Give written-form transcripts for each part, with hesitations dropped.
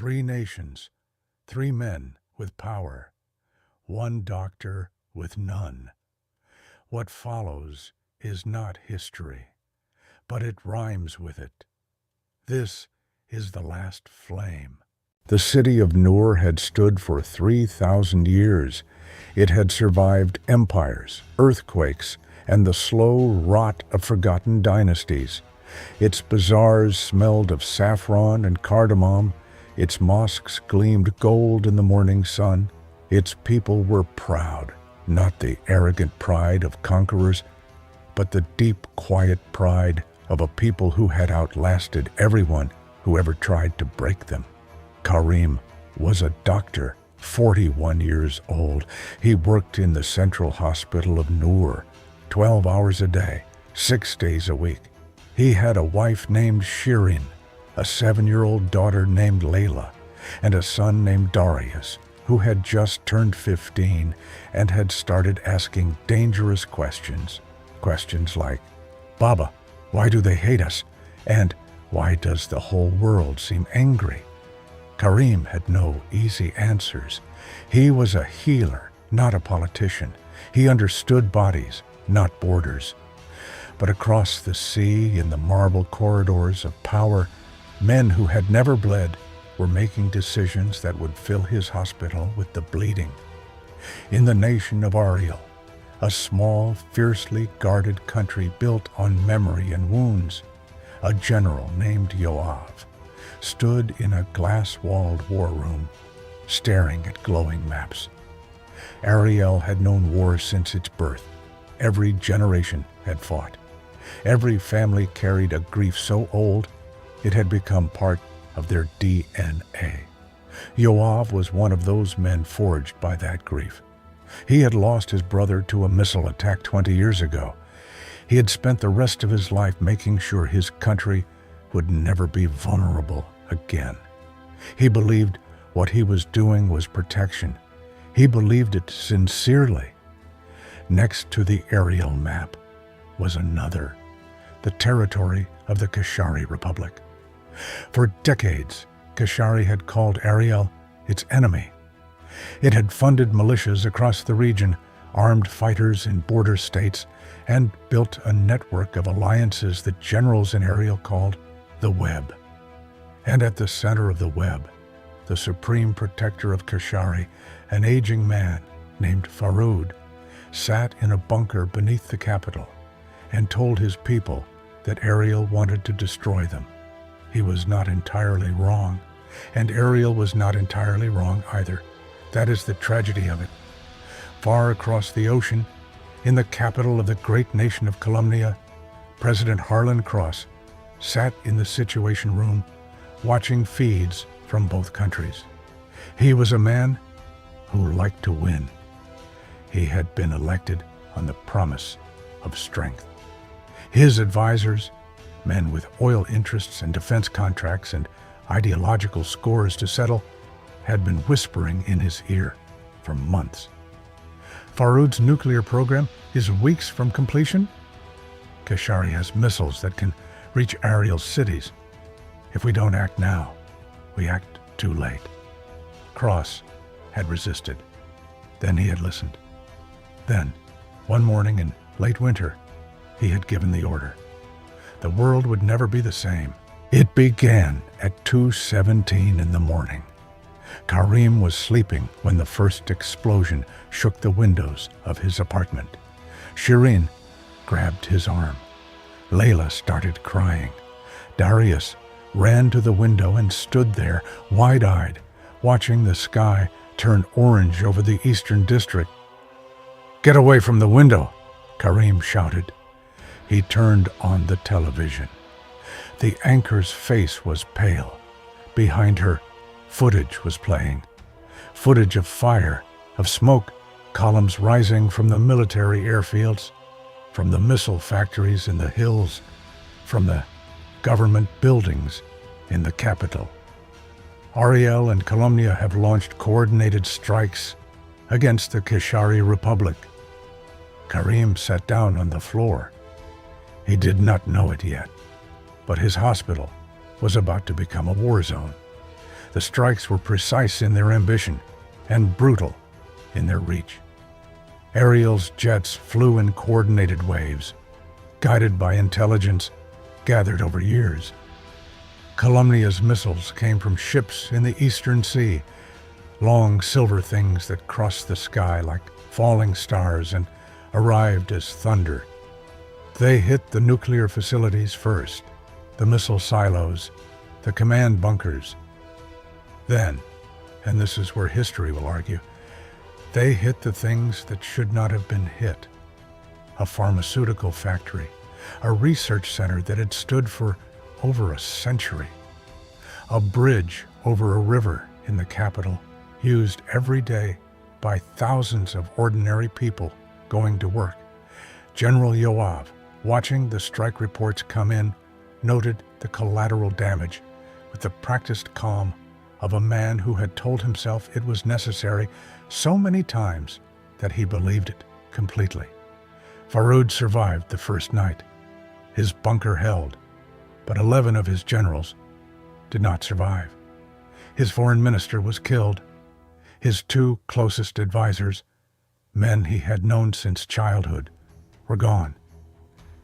3 nations, 3 men with power, 1 doctor with none. What follows is not history, but it rhymes with it. This is the last flame. The city of Nur had stood for 3,000 years. It had survived empires, earthquakes, and the slow rot of forgotten dynasties. Its bazaars smelled of saffron and cardamom. Its mosques gleamed gold in the morning sun. Its people were proud, not the arrogant pride of conquerors, but the deep, quiet pride of a people who had outlasted everyone who ever tried to break them. Karim was a doctor, 41 years old. He worked in the Central Hospital of Nur, 12 hours a day, 6 days a week. He had a wife named Shirin, a 7-year-old daughter named Layla, and a son named Darius, who had just turned 15 and had started asking dangerous questions. Questions like, "Baba, why do they hate us?" And "Why does the whole world seem angry?" Karim had no easy answers. He was a healer, not a politician. He understood bodies, not borders. But across the sea, in the marble corridors of power, men who had never bled were making decisions that would fill his hospital with the bleeding. In the nation of Ariel, a small, fiercely guarded country built on memory and wounds, a general named Yoav stood in a glass-walled war room, staring at glowing maps. Ariel had known war since its birth. Every generation had fought. Every family carried a grief so old it had become part of their DNA. Yoav was one of those men forged by that grief. He had lost his brother to a missile attack 20 years ago. He had spent the rest of his life making sure his country would never be vulnerable again. He believed what he was doing was protection. He believed it sincerely. Next to the Ariel map was another, the territory of the Kashari Republic. For decades, Kashari had called Ariel its enemy. It had funded militias across the region, armed fighters in border states, and built a network of alliances that generals in Ariel called the Web. And at the center of the Web, the supreme protector of Kashari, an aging man named Faroud, sat in a bunker beneath the capital and told his people that Ariel wanted to destroy them. He was not entirely wrong, and Ariel was not entirely wrong either. That is the tragedy of it. Far across the ocean, in the capital of the great nation of Columbia, President Harlan Cross sat in the Situation Room watching feeds from both countries. He was a man who liked to win. He had been elected on the promise of strength. His advisors, men with oil interests and defense contracts and ideological scores to settle, had been whispering in his ear for months. Faroud's nuclear program is weeks from completion. Kashari has missiles that can reach Ariel's cities. If we don't act now, we act too late. Cross had resisted. Then he had listened. Then, one morning in late winter, he had given the order. The world would never be the same. It began at 2:17 in the morning. Karim was sleeping when the first explosion shook the windows of his apartment. Shirin grabbed his arm. Layla started crying. Darius ran to the window and stood there, wide-eyed, watching the sky turn orange over the eastern district. "Get away from the window," Karim shouted. He turned on the television. The anchor's face was pale. Behind her, footage was playing. Footage of fire, of smoke, columns rising from the military airfields, from the missile factories in the hills, from the government buildings in the capital. Ariel and Columbia have launched coordinated strikes against the Kashari Republic. Karim sat down on the floor. He did not know it yet, but his hospital was about to become a war zone. The strikes were precise in their ambition and brutal in their reach. Ariel's jets flew in coordinated waves, guided by intelligence gathered over years. Calumnia's missiles came from ships in the Eastern Sea, long silver things that crossed the sky like falling stars and arrived as thunder. They hit the nuclear facilities first, the missile silos, the command bunkers. Then, and this is where history will argue, they hit the things that should not have been hit. A pharmaceutical factory, a research center that had stood for over a century, a bridge over a river in the capital, used every day by thousands of ordinary people going to work. General Yoav, watching the strike reports come in, noted the collateral damage with the practiced calm of a man who had told himself it was necessary so many times that he believed it completely. Faroud survived the first night. His bunker held, but 11 of his generals did not survive. His foreign minister was killed. His 2 closest advisors, men he had known since childhood, were gone.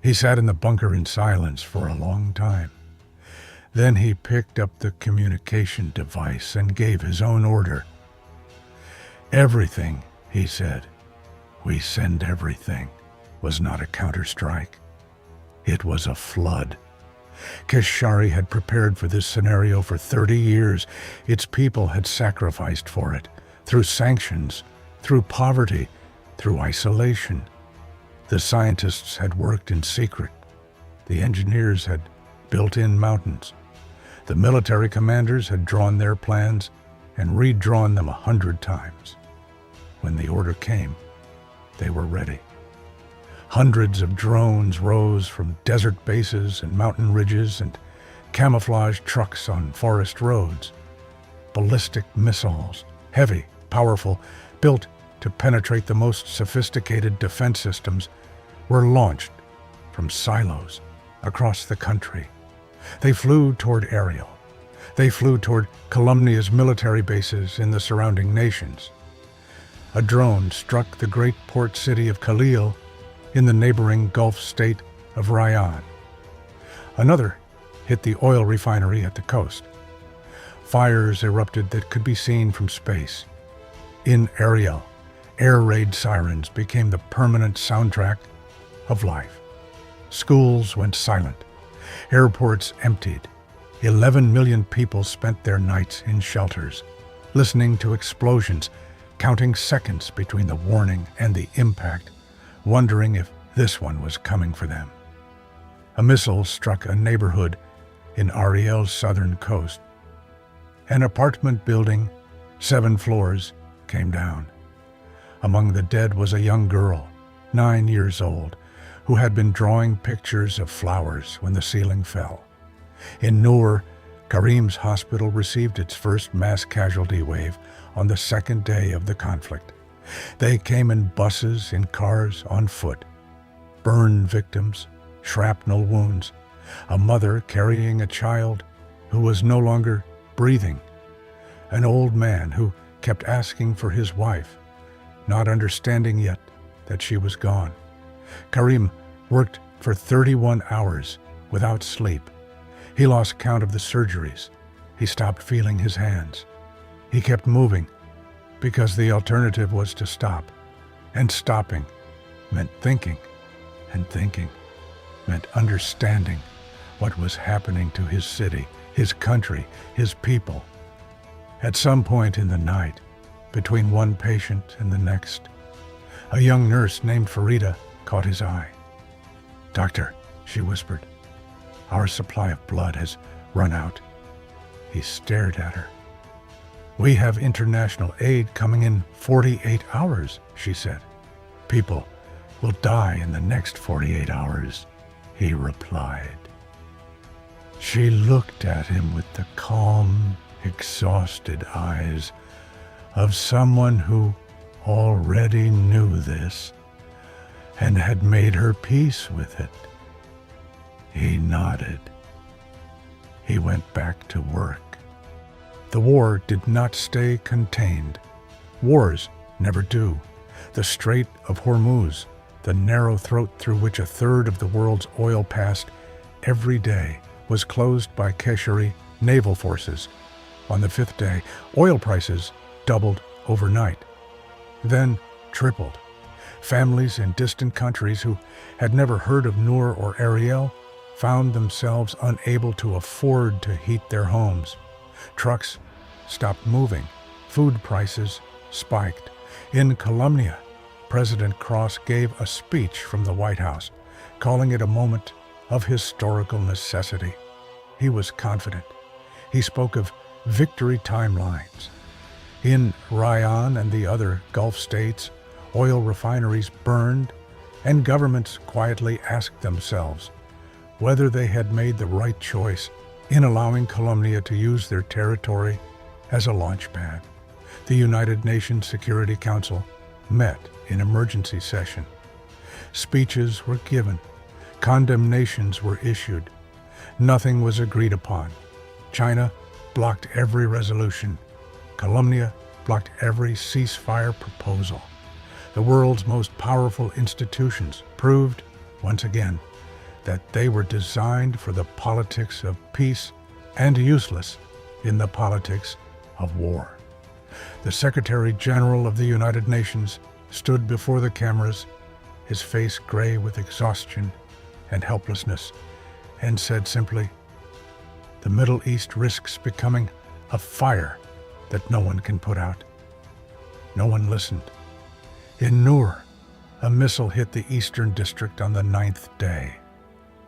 He sat in the bunker in silence for a long time. Then he picked up the communication device and gave his own order. Everything, he said, we send everything, was not a counterstrike. It was a flood. Keshari had prepared for this scenario for 30 years. Its people had sacrificed for it, through sanctions, through poverty, through isolation. The scientists had worked in secret. The engineers had built in mountains. The military commanders had drawn their plans and redrawn them 100 times. When the order came, they were ready. Hundreds of drones rose from desert bases and mountain ridges and camouflage trucks on forest roads. Ballistic missiles, heavy, powerful, built to penetrate the most sophisticated defense systems, were launched from silos across the country. They flew toward Ariel. They flew toward Calumnia's military bases in the surrounding nations. A drone struck the great port city of Khalil in the neighboring Gulf state of Rayyan. Another hit the oil refinery at the coast. Fires erupted that could be seen from space. In Ariel, air raid sirens became the permanent soundtrack of life. Schools went silent. Airports emptied. 11 million people spent their nights in shelters, listening to explosions, counting seconds between the warning and the impact, wondering if this one was coming for them. A missile struck a neighborhood in Ariel's southern coast. An apartment building, 7 floors, came down. Among the dead was a young girl, 9 years old, who had been drawing pictures of flowers when the ceiling fell. In Noor, Karim's hospital received its first mass casualty wave on the second day of the conflict. They came in buses, in cars, on foot. Burn victims, shrapnel wounds, a mother carrying a child who was no longer breathing, an old man who kept asking for his wife, not understanding yet that she was gone. Karim worked for 31 hours without sleep. He lost count of the surgeries. He stopped feeling his hands. He kept moving because the alternative was to stop. And stopping meant thinking, and thinking meant understanding what was happening to his city, his country, his people. At some point in the night, between one patient and the next, a young nurse named Farida caught his eye. "Doctor," she whispered, "our supply of blood has run out." He stared at her. "We have international aid coming in 48 hours, she said. "People will die in the next 48 hours, he replied. She looked at him with the calm, exhausted eyes of someone who already knew this and had made her peace with it. He nodded. He went back to work. The war did not stay contained. Wars never do. The Strait of Hormuz, the narrow throat through which a third of the world's oil passed every day, was closed by Qashqai naval forces. On the fifth day, oil prices doubled overnight, then tripled. Families in distant countries who had never heard of Noor or Ariel found themselves unable to afford to heat their homes. Trucks stopped moving. Food prices spiked. In Colombia, President Cross gave a speech from the White House, calling it a moment of historical necessity. He was confident. He spoke of victory timelines. In Rayyan and the other Gulf states, oil refineries burned, and governments quietly asked themselves whether they had made the right choice in allowing Colombia to use their territory as a launch pad. The United Nations Security Council met in emergency session. Speeches were given. Condemnations were issued. Nothing was agreed upon. China blocked every resolution. Colombia blocked every ceasefire proposal. The world's most powerful institutions proved, once again, that they were designed for the politics of peace and useless in the politics of war. The Secretary General of the United Nations stood before the cameras, his face gray with exhaustion and helplessness, and said simply, "The Middle East risks becoming a fire that no one can put out." No one listened. In Noor, a missile hit the eastern district on the 9th day.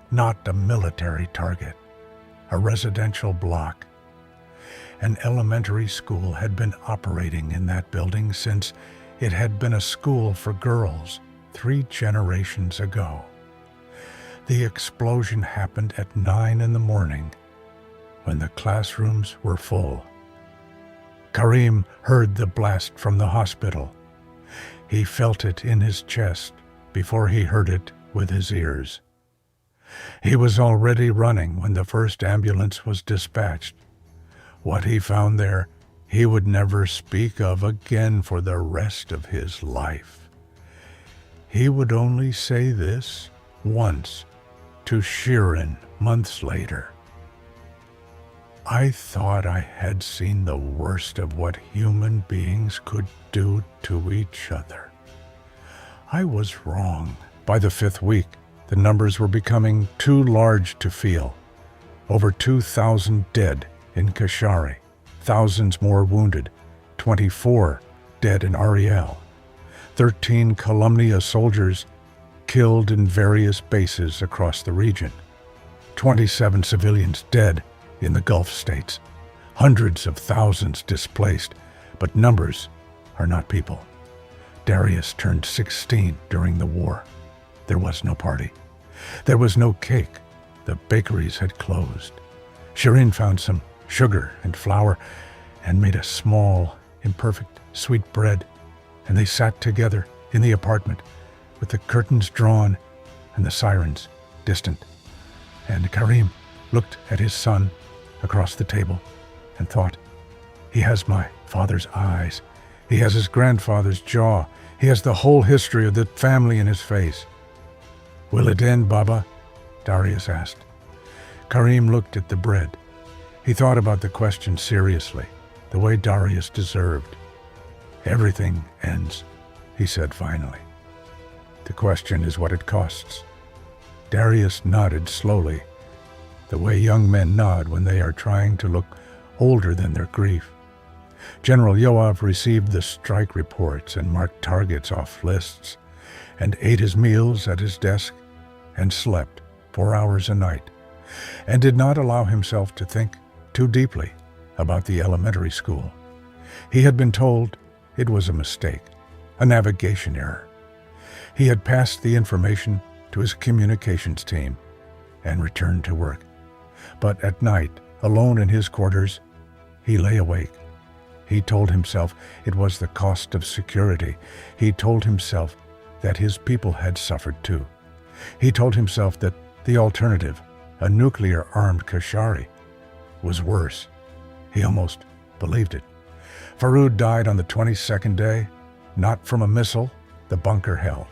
Not a military target, a residential block. An elementary school had been operating in that building since it had been a school for girls 3 generations ago. The explosion happened at 9 in the morning when the classrooms were full. Karim heard the blast from the hospital. He felt it in his chest before he heard it with his ears. He was already running when the first ambulance was dispatched. What he found there, he would never speak of again for the rest of his life. He would only say this once to Shirin months later. "I thought I had seen the worst of what human beings could do to each other. I was wrong." By the 5th week, the numbers were becoming too large to feel. Over 2,000 dead in Qashqai, thousands more wounded, 24 dead in Ariel, 13 Colombia soldiers killed in various bases across the region, 27 civilians dead in the Gulf states, hundreds of thousands displaced, but numbers are not people. Darius turned 16 during the war. There was no party. There was no cake. The bakeries had closed. Shirin found some sugar and flour and made a small, imperfect, sweet bread, and they sat together in the apartment with the curtains drawn and the sirens distant. And Karim looked at his son across the table and thought, "He has my father's eyes. He has his grandfather's jaw. He has the whole history of the family in his face." "Will it end, Baba?" Darius asked. Karim looked at the bread. He thought about the question seriously, the way Darius deserved. "Everything ends," he said finally. "The question is what it costs." Darius nodded slowly, the way young men nod when they are trying to look older than their grief. General Yoav received the strike reports and marked targets off lists, and ate his meals at his desk, and slept 4 hours a night, and did not allow himself to think too deeply about the elementary school. He had been told it was a mistake, a navigation error. He had passed the information to his communications team and returned to work. But at night, alone in his quarters, he lay awake. He told himself it was the cost of security. He told himself that his people had suffered too. He told himself that the alternative, a nuclear-armed Qashqai, was worse. He almost believed it. Faroud died on the 22nd day, not from a missile the bunker held.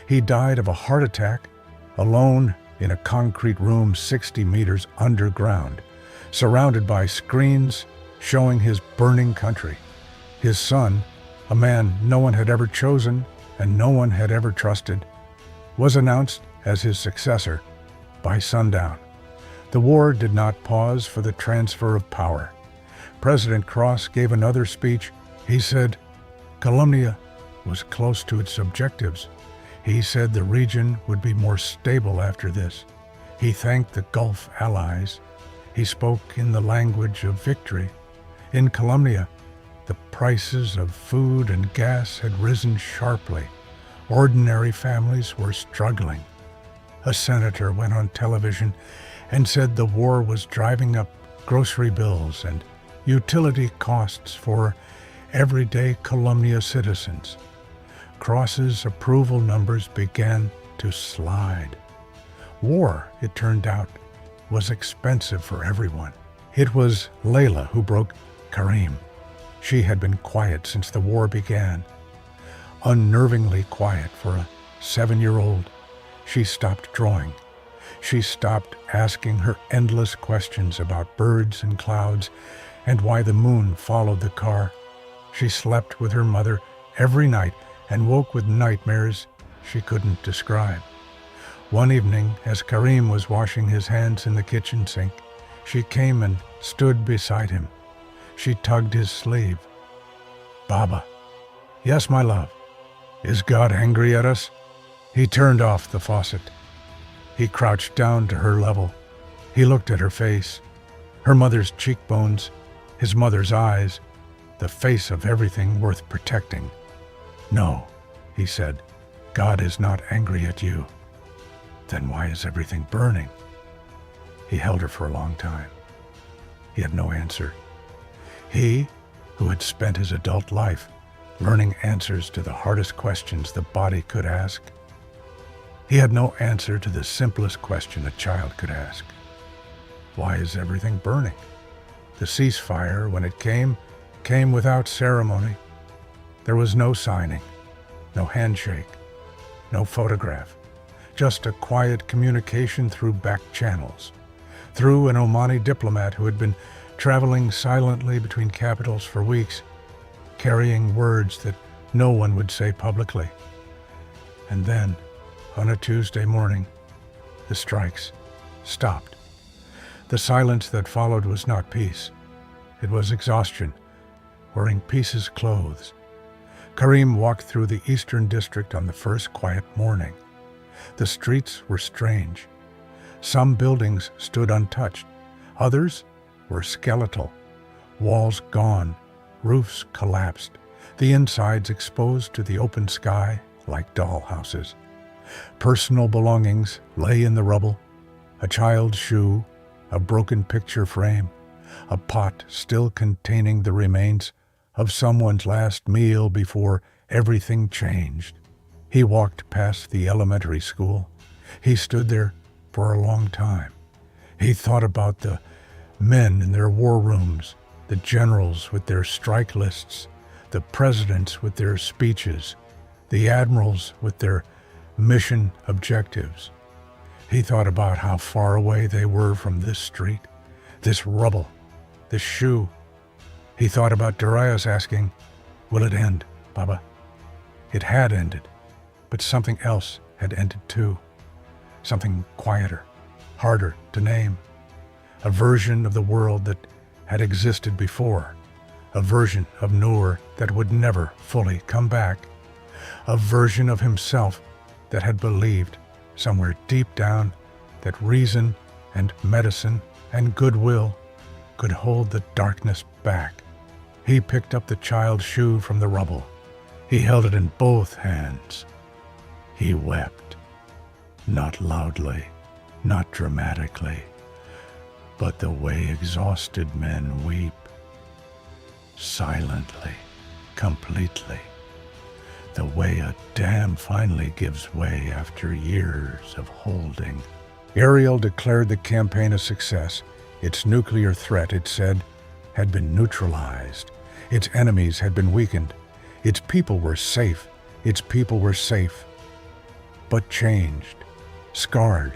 He died of a heart attack, alone in a concrete room 60 meters underground, surrounded by screens showing his burning country. His son, a man no one had ever chosen and no one had ever trusted, was announced as his successor by sundown. The war did not pause for the transfer of power. President Cross gave another speech. He said Colombia was close to its objectives. He said the region would be more stable after this. He thanked the Gulf allies. He spoke in the language of victory. In Colombia, the prices of food and gas had risen sharply. Ordinary families were struggling. A senator went on television and said the war was driving up grocery bills and utility costs for everyday Colombia citizens. Cross's approval numbers began to slide. War, it turned out, was expensive for everyone. It was Layla who broke Karim. She had been quiet since the war began. Unnervingly quiet for a 7-year-old. She stopped drawing. She stopped asking her endless questions about birds and clouds and why the moon followed the car. She slept with her mother every night and woke with nightmares she couldn't describe. One evening, as Karim was washing his hands in the kitchen sink, she came and stood beside him. She tugged his sleeve. "Baba." "Yes, my love." "Is God angry at us?" He turned off the faucet. He crouched down to her level. He looked at her face, her mother's cheekbones, his mother's eyes, the face of everything worth protecting. "No," he said, "God is not angry at you." "Then why is everything burning?" He held her for a long time. He had no answer. He, who had spent his adult life learning answers to the hardest questions the body could ask, he had no answer to the simplest question a child could ask. Why is everything burning? The ceasefire, when it came without ceremony. There was no signing, no handshake, no photograph, just a quiet communication through back channels, through an Omani diplomat who had been traveling silently between capitals for weeks, carrying words that no one would say publicly. And then, on a Tuesday morning, the strikes stopped. The silence that followed was not peace. It was exhaustion, wearing peace's clothes. Karim walked through the Eastern District on the first quiet morning. The streets were strange. Some buildings stood untouched. Others were skeletal. Walls gone, roofs collapsed, the insides exposed to the open sky like dollhouses. Personal belongings lay in the rubble, a child's shoe, a broken picture frame, a pot still containing the remains of someone's last meal before everything changed. He walked past the elementary school. He stood there for a long time. He thought about the men in their war rooms, the generals with their strike lists, the presidents with their speeches, the admirals with their mission objectives. He thought about how far away they were from this street, this rubble, this shoe. He thought about Darius asking, "Will it end, Baba?" It had ended, but something else had ended too. Something quieter, harder to name. A version of the world that had existed before. A version of Noor that would never fully come back. A version of himself that had believed, somewhere deep down, that reason and medicine and goodwill could hold the darkness back. He picked up the child's shoe from the rubble. He held it in both hands. He wept. Not loudly, not dramatically, but the way exhausted men weep. Silently, completely. The way a dam finally gives way after years of holding. Ariel declared the campaign a success. Its nuclear threat, it said, had been neutralized. Its enemies had been weakened. Its people were safe. Its people were safe. But changed, scarred,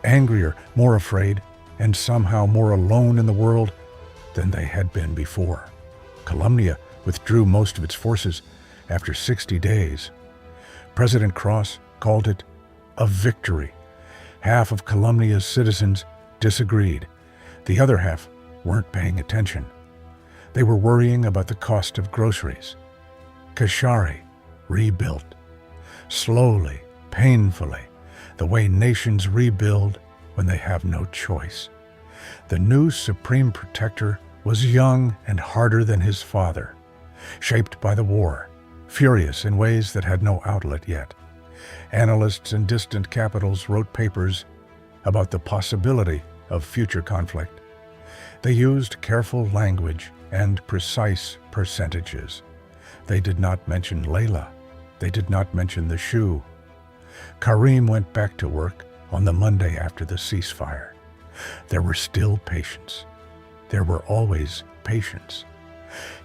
angrier, more afraid, and somehow more alone in the world than they had been before. Calumnia withdrew most of its forces after 60 days. President Cross called it a victory. Half of Calumnia's citizens disagreed. The other half weren't paying attention. They were worrying about the cost of groceries. Kashari rebuilt. Slowly, painfully, the way nations rebuild when they have no choice. The new Supreme Protector was young and harder than his father, shaped by the war, furious in ways that had no outlet yet. Analysts in distant capitals wrote papers about the possibility of future conflict. They used careful language and precise percentages. They did not mention Layla. They did not mention the shoe. Karim went back to work on the Monday after the ceasefire. There were still patients. There were always patients.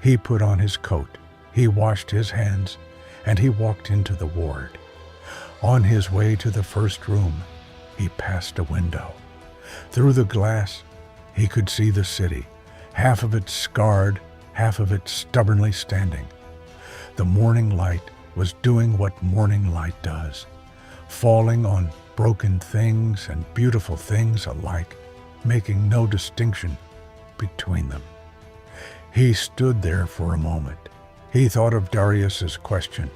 He put on his coat, he washed his hands, and he walked into the ward. On his way to the first room, he passed a window. Through the glass, he could see the city, half of it scarred, half of it stubbornly standing. The morning light was doing what morning light does, falling on broken things and beautiful things alike, making no distinction between them. He stood there for a moment. He thought of Darius's question.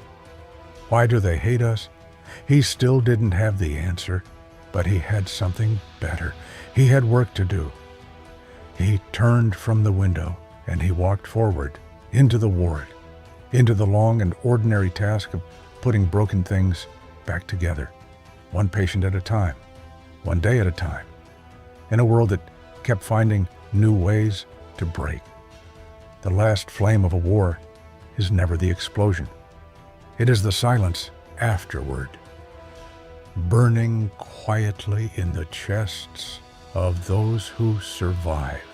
Why do they hate us? He still didn't have the answer, but he had something better. He had work to do. He turned from the window and he walked forward into the ward, into the long and ordinary task of putting broken things back together, one patient at a time, one day at a time, in a world that kept finding new ways to break. The last flame of a war is never the explosion. It is the silence afterward, burning quietly in the chests of those who survive.